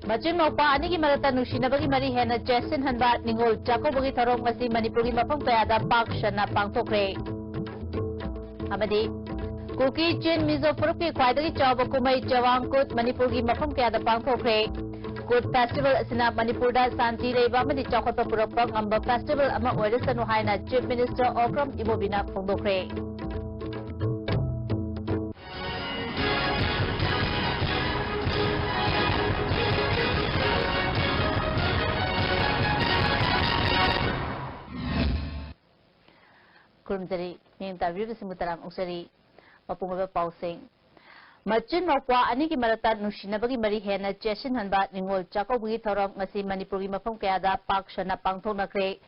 Machin Mopa Aniki Marata Nushinabagi Mari Hena Jessin Hanbat Ningol Jacobogi Tarong Masi Manipuri Mapang Kayada Pak Shana Pangtokre Amadi Kuki Chin Mizo Furuki Kwaidagi Chaba Kumai Jawangkut Manipuri Mapang Kayada Pangtokre Good Festival Asina Manipurda Santi Reba Madi Chokota Purapang Amba Festival Ama Orisanu Haina Chief Minister Okram Ibobina Pongdokre Kurumjari Ninta Ribu Simutaram Usari Mapungaba Pausing Machin Mokwa Aniki Marata Nushinabagi Mari Hena Jessin Hanbat Ningol Jacobugi Thorom Ngasi Manipuri Mapang Kayada Pak Shana Pangthonakre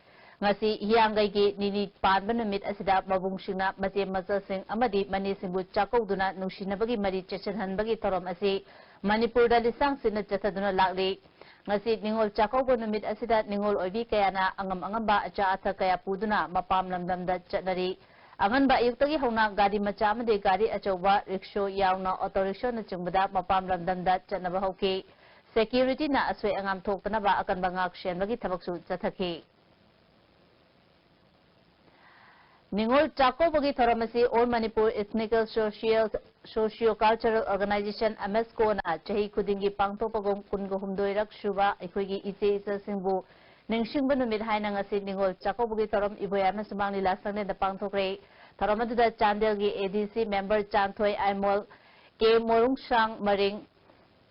Ngasi Hiyangai Nini Panbanamit Asida Mabungsingna Masi Masasing Amadi Mani Simbu Jacobduna Nushinabagi Mari Jessin Hanbagi Thorom Asi Manipurda Lisang Sina Jataduna Lakli Ngasi Ningol Jacobo Namit Asida Ningol Oibi Kayana Angam Angamba Acha Atha Kaya Puduna Mapam Lamdamda Chatnari Anganba Yuktagi Hona Gadi Machamade Gadi Achoba Rikshaw Yauna Auto Rickshaw na Chumbada Mapam Lamdamda Chatnaba Hoki Security na Aswe Angam Toktanaba Akan Bangak Shenbagi Tabaksu Chathaki Ningol Jacobogi Thoramasi All Manipur Ethnical Socio-Cultural Organization MSCO na Chahi Kudingi Pangtopagong Kungohumdoirak Shuba Ikuigi Ise Isa Singbu Ningsingba Numit Haina Ngasi Ningol Jacobogi Thoram Iboyama Sumang Nila Sangne na Pangtokre Thoramatuda Chandelgi ADC member Chantoy Aimol K Morungsang Maring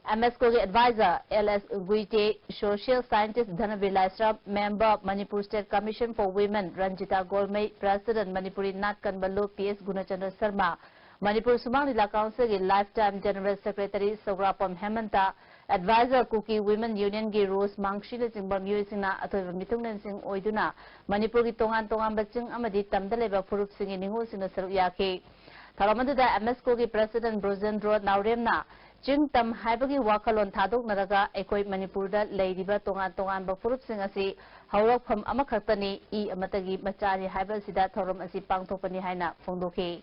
MSCO advisor LS Guite Social Scientist Dhanavir Laisra member Manipur State Commission for Women Ranjita Golmay President Manipuri Natkan Ballo PS Gunachandra Sharma Manipur Sumang Nila Council Lifetime General Secretary Sograpam Hemanta Advisor Kuki Women Union Gi Rose Mangshina Singbam Yuisina Atoy Mitungnan Sing Oiduna Manipur Gi Tongan Baching Amadi Tamdaleba Furup Sing Ningo Sina Saru Yaki Tharamadu MSCO Gi President Brozendro Nauremna Jing Tam Haibagi Wakalon Tadok Naraga Ekoi Manipurda Ladiba Tongan Bafurup Sing Asi Haurok from Amakatani E Amatagi Machari Haiba Sida Thorum Asi Pangtopani Haina Fondoki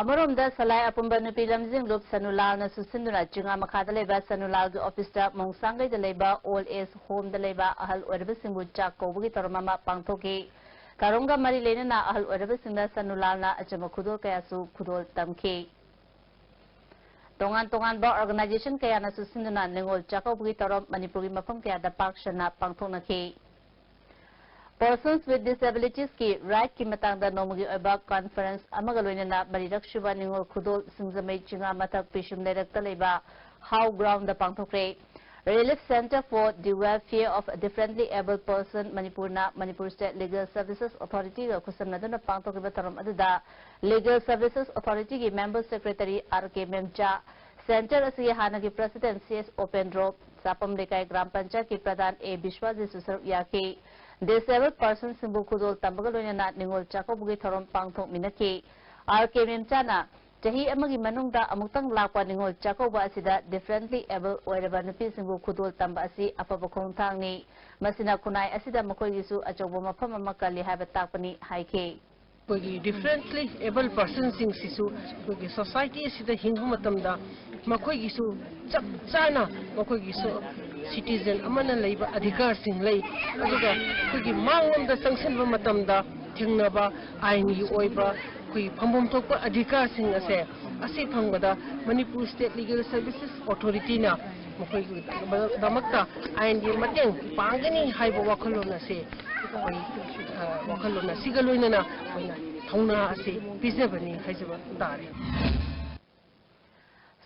Amaromda Salai Apumba Nupi Lamzing Loop Sanulal na Susinduna Junga Makada Leba Sanulal Officer Mongsangai the Leba All Age Home the Leba Ahal Urbasimbu Chako Bugi Tormama Pangtoki Karunga Marilena na Ahal Urbasinda Sanulal na Achamakudo Kayasu Kudol Tamki Tongan Ba Organization Kaya na Susinduna Ningol Chako Bugi Torom Manipuri Mapam Kaya da Pakshana Pangtonaki Persons with disabilities ki right ki matangda nomugi oba conference amagaloina na marirak shuba ningol khudol singzamai chinga matak pishum lerak taleba how ground the pangthokre Relief Center for the Welfare of a Differently Abled Person Manipur State Legal Services Authority ga kusamnaduna pangthokba taram aduda Legal Services Authority ki Member Secretary RK Memcha Center asi hanagi President CS Opendro Sapam Lekai Gram Panchayat ki Pradhan A Bishwaji Susar Yaki Disabled persons Simbu Kudol Tambagaloina na Ningol Jacobugi Thorom Pangthok Minaki RK Memchana Jahi Amagi Manungda Amutang Lakwa Ningol Jacoba Asida Differently Able Oiraba Nupi Simbu Kudol Tamba Asi Apabakong Tangni Masina Kunai Asida Makoyisu Ajobo Mapam Makali Habitakpani Haike Differently able persons in Sisu society is the Hindu Matamda Makoyisu Chana Makoyisu citizen amana labor adhikar sing lay aduga kugi mangam da sanction ba matamda thingnaba aini oiba kui phambom thokpa adhikar sing ase phangada Manipur State Legal Services Authority na mokoi damakta aini mateng pangani haiba wakhalona se wakhalona sigaloina na thona ase bizabani haisaba tare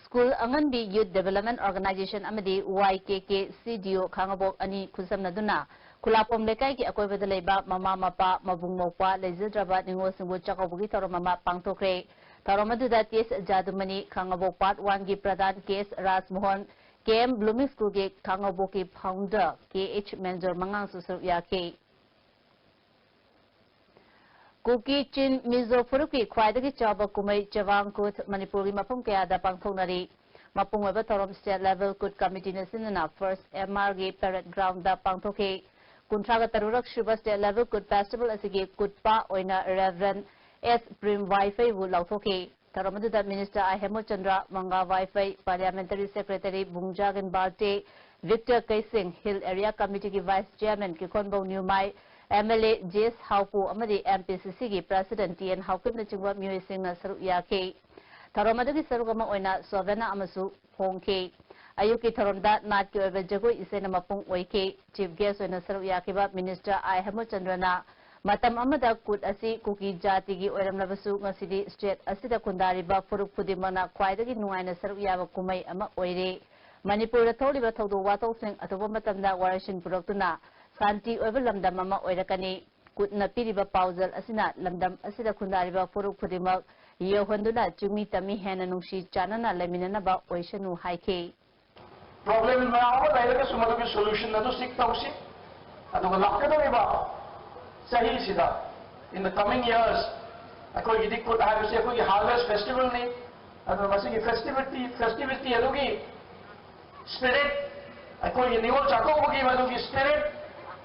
School Anganbi Youth Development Organization Amadi YKK CDO Khangabok Ani Kusamnaduna Kulapom Lekai ki Akoi Badaleba Mama Mapa Mabung Mokwa Lezidraba Ningo Singbu Chakabugi Taromama Pangtokre Taromaduda Tes Jadumani Khangabok Part 1 Gi Pradhan Case Ras Mohan KM Blooming School ke Kangaboki founder KH Menjor Mangang Susur Yaki Kuki Chin Mizo Furuki Kwaidaki Chaba Kumai Javang Kut Manipuri Mapung Kayada Pangthonari Mapung Weba Torom State Level Kut Committee Nasinana First MRG Parade Ground da Pangthoke Kuntraga Tarurak Shuba State Level Kut Festival Asigi Kutpa Oina Reverend S. Prim Wi-Fi Wulautoke Taramadu Minister Ahemo Chandra Manga Wi-Fi Parliamentary Secretary Bungjagan Barte Victor Kaising Hill Area Committee Vice Chairman Kikonbo Newmai MLA J.S. Haupu Amadi MPCC ki President T.N. Haukip na chingwa Mui Singh na saruk yake. Tharomadu ki sarukama oina Sovena Amasu Hongke. Ayuki Tharomda Nat ki oiba jago ise na mapung oike. Chief Guest oina saruk yake ba Minister Ahemo Chandrana. Matam amada kut asi kuki jati ki oiram labasu ngasidi state asida kundari ba furuk pudimana kwaida ki nungai na saruk yaba kumai ama oire. Manipur tholi ba thodo wato sing atoba matamda warashin produktuna. Santi over Lamdam Mama Oirakani, good Napiriba Pausal Asina, Lamdam Asida Kundariba Furu Kudimak, Yohanduna, Jumi Tami Hananushi, Janana, Leminaba, Oishanu Haike. Problem in my like a summa solution to sick tausi. I don't know Sahi Sida. In the coming years, I could have to say harvest festival name. I don't know festivity, Adugi spirit. I call you Neo Chakogi Madugi spirit.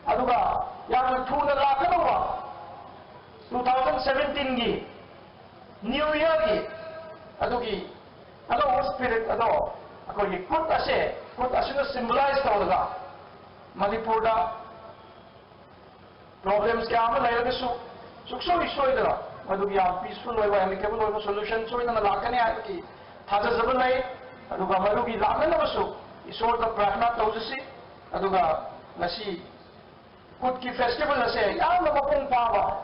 Aduga, yang thuna lakanawa 2017 gi New Year gi adugi alo spirit ado ako gi kut ase na symbolize tawdaga Manipur da problems kya ama lairaga sukso isoi da adugi am peaceful oiba amicable oiba solution soi na lakane ay ki thaja zabal lai aduga madugi lakana basu isor da prarthana tawjasi aduga ngasi Kut ki festival ase yam na mapung pawa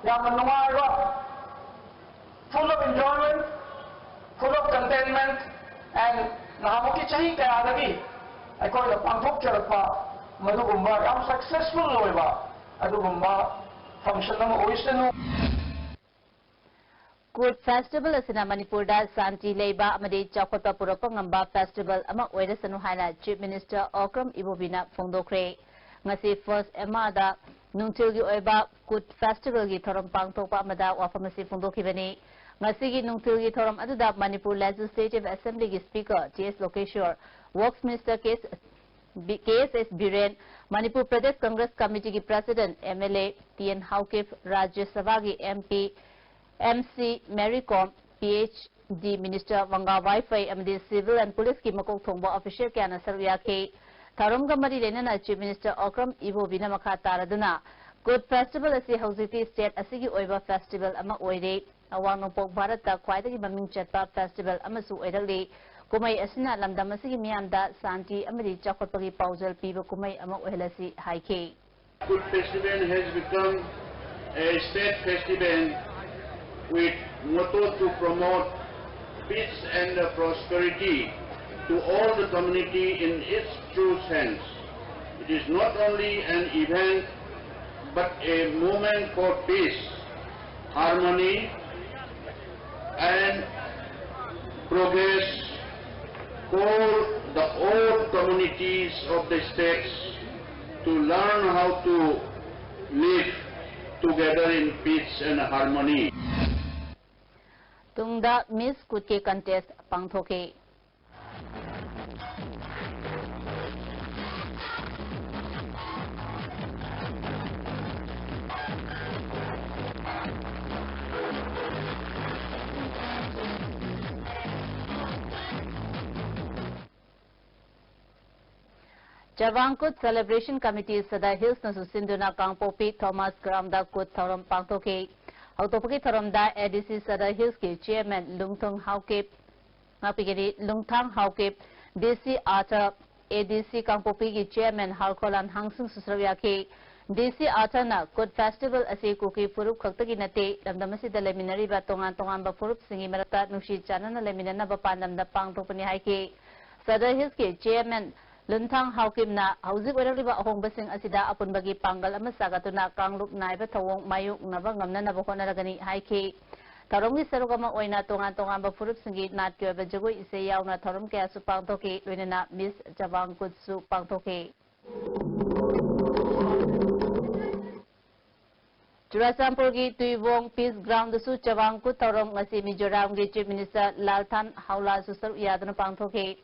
yam na nungaiba full of enjoyment, full of contentment, and nahamuki chahi kaya adagi ay ko na pangthok charapa madugumba yam successful loiba adugumba function na oisenu Kut Festival asina Manipur da Santi Leiba amadi Chakota Purapa Ngamba Festival ama oirasanu haina Chief Minister Okram Ibobina Fongdokre Ngasi first emada nungtilgi oiba Kut Festival gi thorom pangthokpa amada wafamasi fongdokhibani ngasi gi nungtilgi thorom aduda Manipur Legislative Assembly gi Speaker T.S. Lokeshwar Works Minister KSS Biren Manipur Pradesh Congress Committee gi President MLA T.N. Haukip Rajya Sabha gi MP MC Marycom PhD Minister Wanga Wi-Fi amadi Civil and Police ki makok thongba official kya na sarya ke Tharom Gamari Lenana Chief Minister Okram Ibo Bina Makha Taraduna Good Festival asi Hausiti State asigi oiba festival ama oire awang nopok Bharat ta khwaidagi maming chatpa festival amasu oirali kumai asina lamdam asigi miyamda santi amadi chakhotpagi paujal piba kumai ama ohelasi haike Good Festival has become a state festival with motto to promote peace and prosperity to all the community in its true sense. It is not only an event but a movement for peace, harmony and progress for the all communities of the states to learn how to live together in peace and harmony. Tungda Miss Kutke contest pangthoke Javangkut Celebration Committee Sada Hills na susinduna Kangpopi Thomas Gramda Kut Thorom Pangthoke Autopaki Thoromda ADC Sada Hills ki Chairman Lungthang Haukip Ngapigiri Lungthang Haukip DC Arthur ADC Kangpopi ki Chairman Harkolan Hangsung Susrawyaki DC Arthur na Kut Festival asi kuki furup khaktagi nate lamdamasi da leminari ba tongan ba furup singi marata nushi chanana leminana ba pandamda pangthokpani haiki Sada Hills ki Chairman Lunthang Haukim na hauzik oiraliba ahongbasing asida apunbagi panggal ama sagatuna Kanglup naiba thawong mayuk naba ngamna naba honaragani haiki Thorom ki saruk ama oina tongan ba furup singi nat kyo ba jagoi ise yauna thorom kaya su pangthoki loinana Miss Jabangkut su pangthoki. Churasampur ki Tuivong Peace Ground su Jabangkut thorom ngasi Mizoram ki Chief Minister Lalthan Haula su saru yadana pangthoki.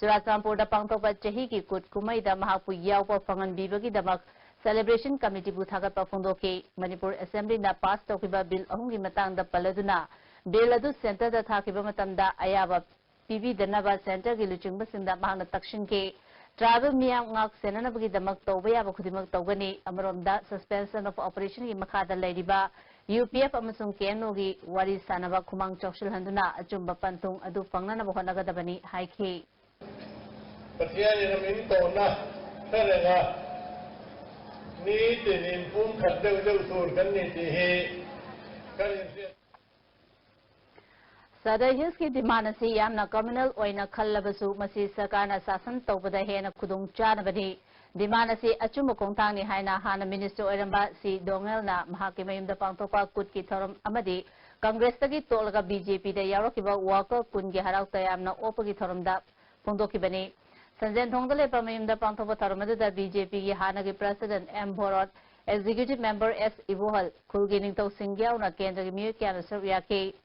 Churasampur da pangthokpa chahi ki kut kumai da mahakpu yawpa phangan bibagi damak celebration committee bu thagat pa phongdoki. Manipur Assembly na pass tawkiba bill ahungi matang da paladuna bill adu center da thakiba matamda ayaba PV danaba center ki luchingba singda mahangna takshin ke tribal miyam ngak senanabagi damak tawba yaba khudimak tawgani amaromda suspension of operation ki makhada lairiba UPF amasung KNO ki wari sanaba khumang chokshil handuna achumba pantung adu pangnana honagadabani haiki. Patiyan namin ito na talaga ni tinimpung kaddaw surkan ni tihi Sadai Hills ki demand asi yamna communal oina khallabasu masi sarkarna sasan tawbada hena khudung chanabani demand asi achuma kongtang ni haina hana minister oiramba si dongel na mahaki mayumda pangtokpa kut ki thoram amadi Congress tagi tolaga BJP da yarokiba worker kun gi harau tayamna opagi thoramda phongdokibani Sanjan Thongdale Pamayumda Pangthopa Tharamada BJP ki Hanagi President M. Borot, Executive Member S. Ibohal, Kulgining Tau Singyao na Kendra ki Miyo Kya na Serbia ki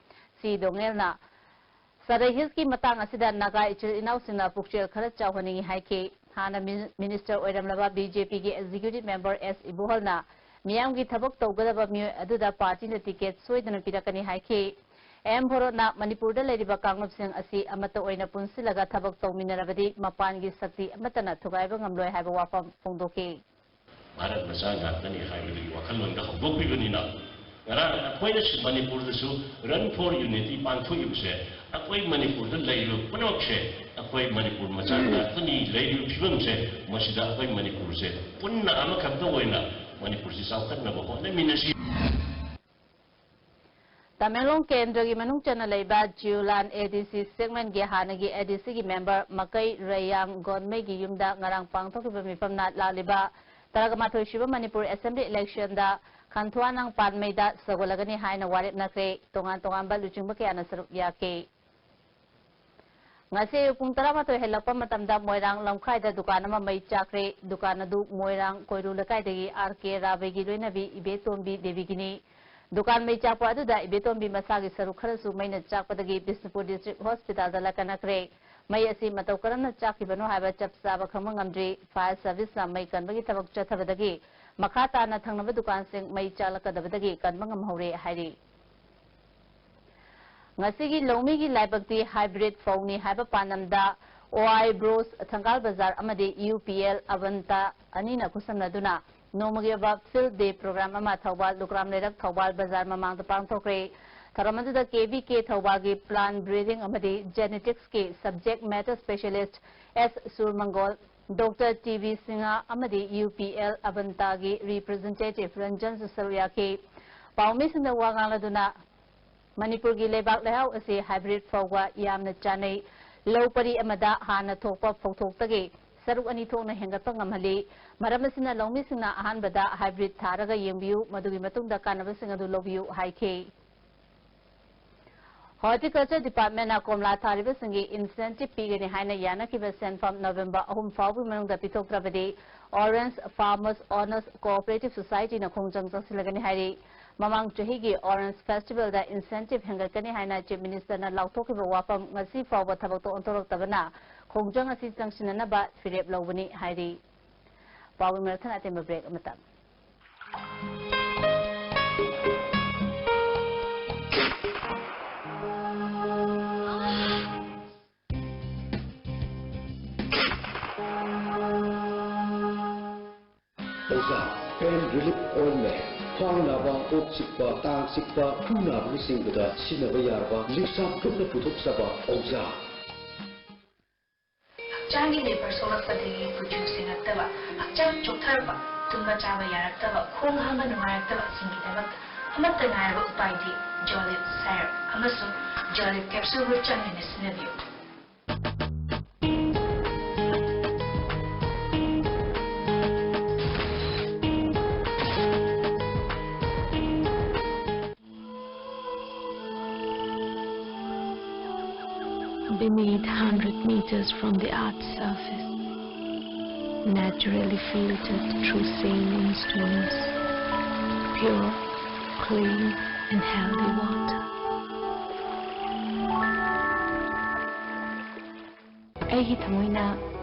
si Dongelna. Sadai Hills ki matang asida naga ichil inaw sina pukchil kharat chawhaningi haiki. Hana Minister Oiramlaba BJP ki Executive Member S. Ibohal na Miyam ki thabak tawgadaba Miyo aduda party na ticket soidana pirakani haiki. M. Borot na Manipur da leriba kanglop sing asi amata oina punsilaga thabak tawminarabadi mapan gi sakti amata na thugaiba ngamloi haiba wafam phongdoki. Bharat macha ngatani haibagi wakhalon da hobokbigani na ngara akoina si Manipur da su run for unity pangthogibse akoi Manipur da leiru punokse akoi Manipur macha ngatani leiru phibamse masida akoi Manipur se punna amakhakta oina Manipur si saukhatna ba hone minasi Tamelong Kendra ki manung chana leiba Julan ADC segment ki hanagi ADC ki member Makai Rayang Gonmei ki yumda ngarang pangthokiba mifamna laliba Taragamathoi Shiba Manipur Assembly election da Khanthwanang Panmei da sagolagani haina warip nakre tongan ba luchingba kaya na sarup yake. Ngasi pung 12 helakpa matamda Moirang Lamkhai da dukan ama mai chakre dukan adu Moirang Koiru lakai dagi RK Rabegi loinabi Ibetombi Devigini Dukan may chakpa adu da Ibetombi masagi saruk kharasu may na chakpa dagi Bisnupur District Hospital da lakanakre may asi mataw karam na chakibano haiba chapsa ba khamangamdri fire service na may kanbagi tabak chathabadagi makhata na thangnaba dukan sing may chalakadabadagi kanbangam hore hairi Ngasigi Lomi ki laibagti hybrid phone haiba panamda OI Bros Thangal Bazar amadi UPL Avanta anina kusamnaduna Nomagi ba field day program ama Thawbal Lukram Lerak Thawbal Bazar mamang pangthokre Tharamadu da KVK Thawbal ki plant breeding amadi genetics ke subject matter specialist S Surmangol Dr. TV Singha amadi UPL Avanta ki representative Ranjan Susarya ke Paumi Singha Wangaladuna Manipur ki lebak lehau asi hybrid phawwa yamna chanai lopari amada hana thokpa phawthoktagi saruk ani thokna hengatpa ngamhali maramasina longmisina ahanbada hybrid tharaga yengbiu madugi matungda kanabasing adu lobiu haike Horticulture Department na komla tharibasingi incentive pigani haina yanakiba senfam November 3 fawbu manungda pitoktrabadi Orange Farmers Owners Cooperative Society na khongjang changsilagani hairi Mamang Chahigi Orange Festival da incentive hengarkani haina Chief Minister na lauthokiba wafam ngasi fawba thabakto ontorok tabana khongjang asi changsinana ba firep lawbani hairi Pawi Marathon atemba break amatam Pain relief ointment Khwangnaba, Oksikba, Tangsikba, Punaba Singbuda, Sinabaya, Lisa Kupna Putuksaba, Oza. Changi labor solar fadigi producing at Tava, Chang Chotarba, Tumba Chava Yaratava, Kung Hama Naratava Singitava, Amatanara by the Jolly Sire, Amasu, Jolly capsule with Chang in his nephew. beneath 100 meters from the Earth's surface, naturally filtered through saline streams, pure, clean, and healthy water. ꯑꯩꯒꯤ ꯊꯃꯣꯏꯅ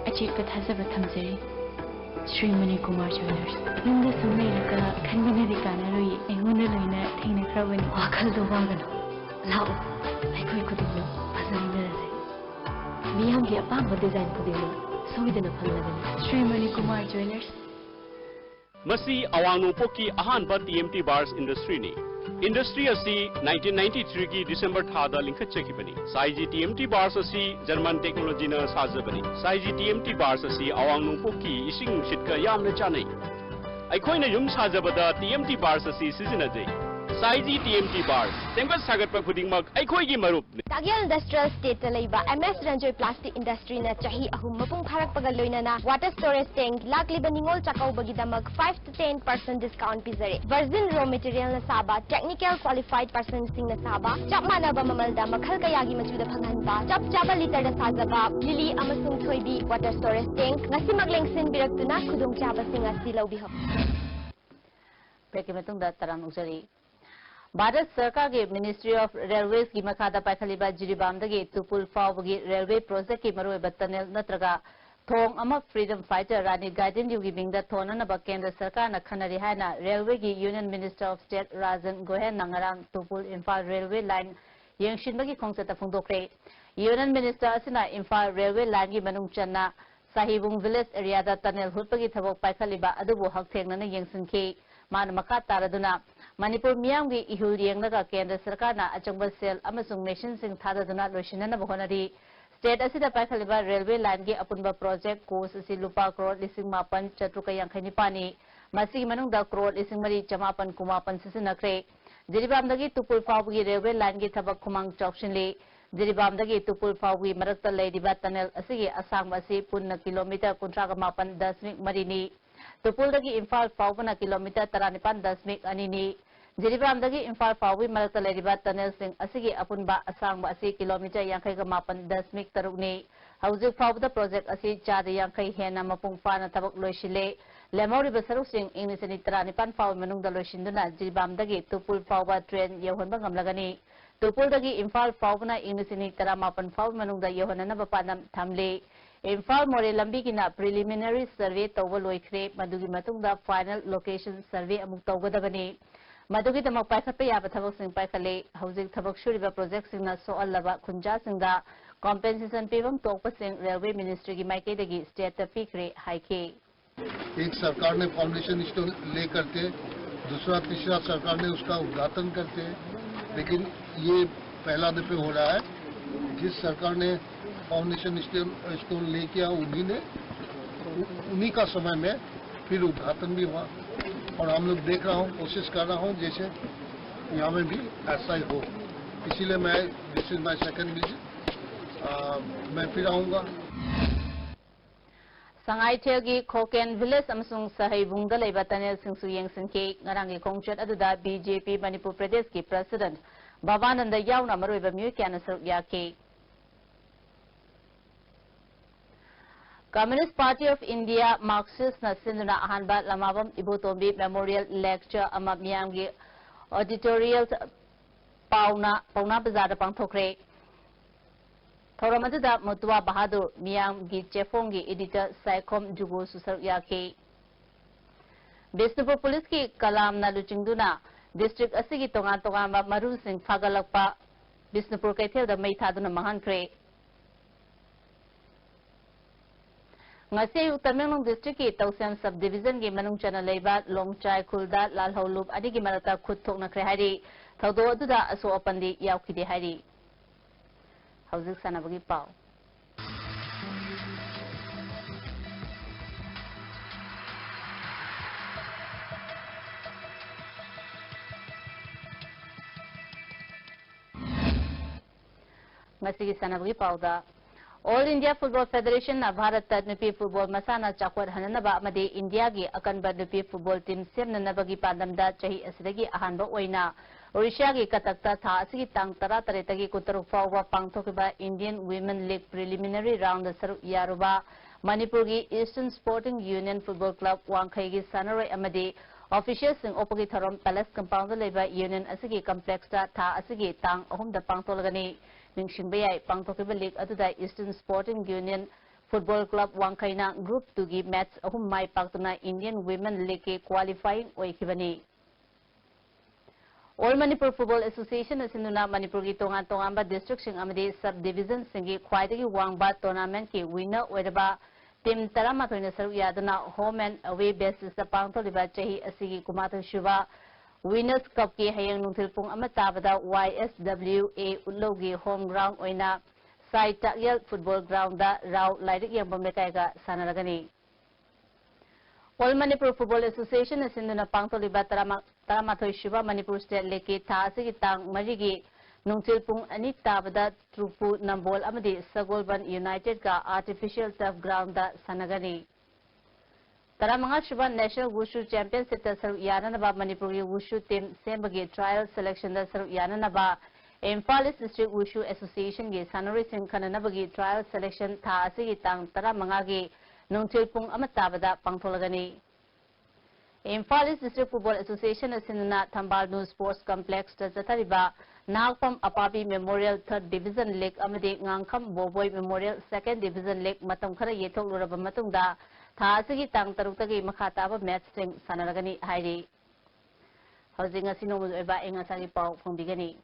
ꯑꯆꯦꯠꯄ ꯊꯥꯖꯕ ꯊꯝꯖꯔꯤ ಶ್ರೀ ꯃꯅꯤꯀꯨꯃꯥꯔ ꯖ꯭ꯋꯦꯂꯔꯁ ꯌꯨꯝꯗ ꯁꯨꯝ ꯂꯩꯔꯒ ꯈꯟꯕꯅꯗꯤ ꯀꯥꯟꯅꯔꯣꯏ ꯑꯩꯉꯣꯟꯗ ꯂꯣꯏꯅ ꯊꯦꯡꯅꯈ꯭ꯔꯕꯅꯤ ꯋꯥꯈꯜꯗꯣ ꯋꯥꯒꯅꯨ ꯂꯥꯛꯑꯣ ꯑꯩꯈꯣꯏ ꯈꯨꯗꯤꯡꯃꯛ ꯐꯖꯃꯤꯟꯅꯔꯁꯦ ꯃꯤꯌꯥꯝꯒꯤ ꯑꯄꯥꯝꯕ ꯗꯤꯖꯥꯏꯟ ꯈꯨꯗꯤꯡꯃꯛ ꯁꯣꯏꯗꯅ ꯐꯪꯂꯒꯅꯤ ಶ್ರೀ ꯃꯅꯤꯀುꯃꯥꯔ ꯖ꯭ꯋꯦꯂꯔꯁ ꯃꯁꯤ ꯑꯋꯥꯡ ꯅꯣꯡꯄꯣꯛꯀꯤ ꯑꯍꯥꯟꯕ TMT bars industry-ꯅꯤ industry asi 1993 ki December thada linkhatchakibani saiji TMT bars asi German technology na sajabani saiji TMT bars asi awang nungpokki ising sitka yamna chanai aikhoina yum sajabada TMT bars asi sizinajai saiji TMT bars tempat sagatpa khudingmak aikhoigi marupni Tagyal Industrial State laiba MS Ranjoy Plastic Industry na chahi ahum mapung pharakpaga loinana water storage tank lakliba ningol chakaubagi damak 5 to 10% discount pizare virgin raw material na saba technical qualified person sing na saba chap manaba mamalda makhal kayagi machuda phanganba chap chaba liter da sajaba lili amasung thoibi water storage tank ngasi maglengsin biraktuna khudong chaba sing asi lawbiho Pekimetung da tarang usari Bharat Sarkar ke Ministry of Railways ki makhada paikaliba Jiribam dagi Tupul Fawbagi railway project ki maroi batanel natraga thong ama freedom fighter Rani Gaiden yugi bingda thona na Kendra Sarkar na khanari haina railway ki Union Minister of State Rajan Gohen nangarang Tupul Imphal railway line yengshin bagi khongchata phungdokre Union Minister asina Imphal railway line ki manung channa Sahibung village area da tunnel hutpagi thabok paikaliba adubu hakthengna na yengsinki man makha taraduna Manipur miyamgi ihul yengnaga Kendra Sarkar na achangba sel amasung machine sing thadaduna loishinana bahonari state asida paikaliba railway line gi apunba project course asi lupa crore lising mapan chatruka yangkhaini pani masi manungda crore lising mari chamapan kumapan sisinakre Jiribamdagi Tupul Fawbagi railway line gi thabak khumang chawshinli Jiribamdagi Tupul Fawbagi marakta leidiba tunnel asigi asangba asi punna kilometer 38.10 ni Tupul dagi Imphal Fawbana kilometer 39.2 ni Jiribamdagi Imphal Fawbi marakta leidiba tunnel sing asigi apunba asangba asi kilometer 58.3 ni hauzik fawbda project asi chada yankai hena mapung fana thabak loishile lemori basaruk sing inglisani 39 faw manungda loishinduna Jiribamdagi Tupul Fawba train yehonba ngamlagani Tupul dagi Imphal Fawbana inglisani 38 faw manungda yehonana bapanam thamle Imphal More lambi kina preliminary survey tawba loikhre madugi matungda final location survey amuk tawgadabani madugi tamak paikhatpa yaba thabak sing paikhale hauzik thabak shuriba project singna soallaba khunja singda compensation pibam tokpa sing railway ministry ki maike dagi state ta pikre haike एक सरकार ने foundation stone ले करके दूसरा तीसरा सरकार ने उसका उद्घाटन करते लेकिन ये पहला दफे हो रहा है जिस सरकार ने फाउंडेशन स्टोन ले किया उन्हीं का समय में फिर उद्घाटन भी हुआ और हम लोग देख रहा हूँ कोशिश कर रहा हूँ जैसे यहाँ में भी ऐसा ही हो इसीलिए मैं this is my second visit मैं फिर आऊँगा Sangai Theogi Khoken Village amsung Sahibungda leiba tunnel singsu yengsinki ngarangi khongchat aduda BJP Manipur Pradesh ki President Bhavananda yauna maroiba myu kyana saruk yake Communist Party of India Marxist na sinduna ahanba lamabam Ibotombi Memorial Lecture ama miyamgi auditorial pauna bazar pangthokre Thoramada Mutua Bahadur Miam Gi Chefongi editor Saikom Jugo Susar Yake Bisnupur Police ki Kalam na Luchingduna District Asigi Tongan Tongamba Maru Singh Fagalakpa Bisnupur Kaithel da Maithaduna Mahankre Ngasi Utamenglong District ki Tausian Subdivision ki Manung Chana Leiba Longchai Khulda Lalhaulup Adigi Marata Khutok na Krehari Thaudo Aduda Aso Opandi Yaukide Hari Hauzik sanabagi pau Masigi sanabagi pau da All India Football Federation na Bharat Nupi Football Masana Chakwat Hananaba amadi India gi akanba Nupi Football Team semnanabagi pandamda chahi asidagi ahanba oina Orisha ki katakta tha asigi tang tara taretagi kutaruk fawwa pangthokiba Indian Women League preliminary round da saru yaruba Manipur ki Eastern Sporting Union Football Club Wangkhai gi sanaroi amadi officials sing opagi tharom palace compound da leba union asigi complex da tha asigi tang ahum da pangtholagani ningsingba yai pangthokiba league aduda Eastern Sporting Union Football Club Wangkhai na group 2 gi match ahum mai paktuna Indian Women League ki qualifying oikibani All Manipur Football Association asinuna Manipur ki tongan district sing amadi subdivision singi khwaidagi wangba tournament ki winner oiraba team taramathoi na saru yaduna home and away basis da pangtholiba chahi asigi kumathoi shuba Winners Cup ki hayang nungthil pung ama tabada YSWA Ullogi home ground oina Sai Takyal Football Ground da Rao Lairik Yambam Lekai ga sanaragani All Manipur Football Association asinuna pangtholiba taramathoi shuba Manipur State League ki tha asigi tang marigi nungthil pung ani tabada Trupu Nambol amadi Sagolban United ka artificial turf ground da sanagani Taramanga shuba National Wushu Championship da saru yananaba Manipur ki Wushu team sembagi trial selection da saru yananaba Imphal East District Wushu Association ki sanori sing khananabagi trial selection tha asigi tang taramanga ki nungthil pung amatabada pangtholagani Imphal East District Football Association asinuna Thambalnu Sports Complex da zatariba Nagpam Apabi Memorial 3rd Division League amadi Ngangkham Boboy Memorial 2nd Division League matam khara yethok luraba matungda tha asigi tang taruktagi makhataba match sing sanaragani hairi Housing asino mo iba ingasagi pau phongbigani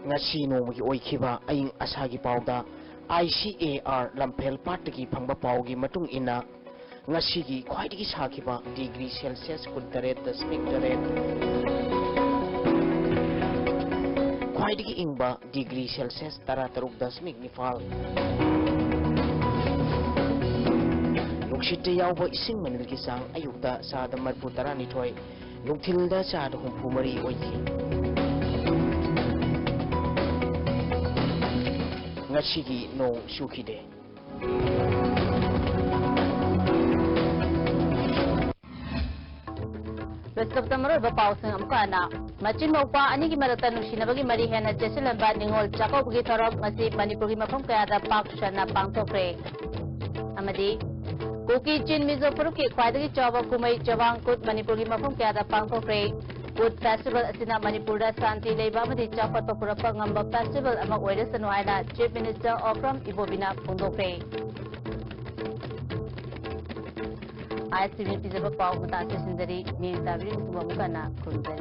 ngasi nonggi oikhiba aing asagi pauda ICAR Lampel Partagi phangba paugi matung ina ngasigi khwaidigi sakhiba degree Celsius kuntaret dasmik taret khwaidigi ingba degree Celsius tarataruk dasmik nifal nukshitte yawba ising manilgi sang ayukda sada marpu tarani thoi nungthilda sada humphumari oikhi ngashigi no shukide Westcap tamaro ba pausing amkana machin mokpa ani ki marata nusinabagi mari hena jesilamba ningol chako bugi thorok ngasi Manipur gi mafam kaya da pak shana pangthokre amadi Kuki Chin Mizo Puruki khwaidagi chawa kumai chawang kut Manipur gi mafam kaya da pangthokre Wood Festival asina Manipur da santi leiba amadi chapa topurapa ngamba festival ama oirasanu haina Chief Minister Okram Ibobina phongdokre ICB pizaba pau mata sindari ni tabiri kuma mukana kunzai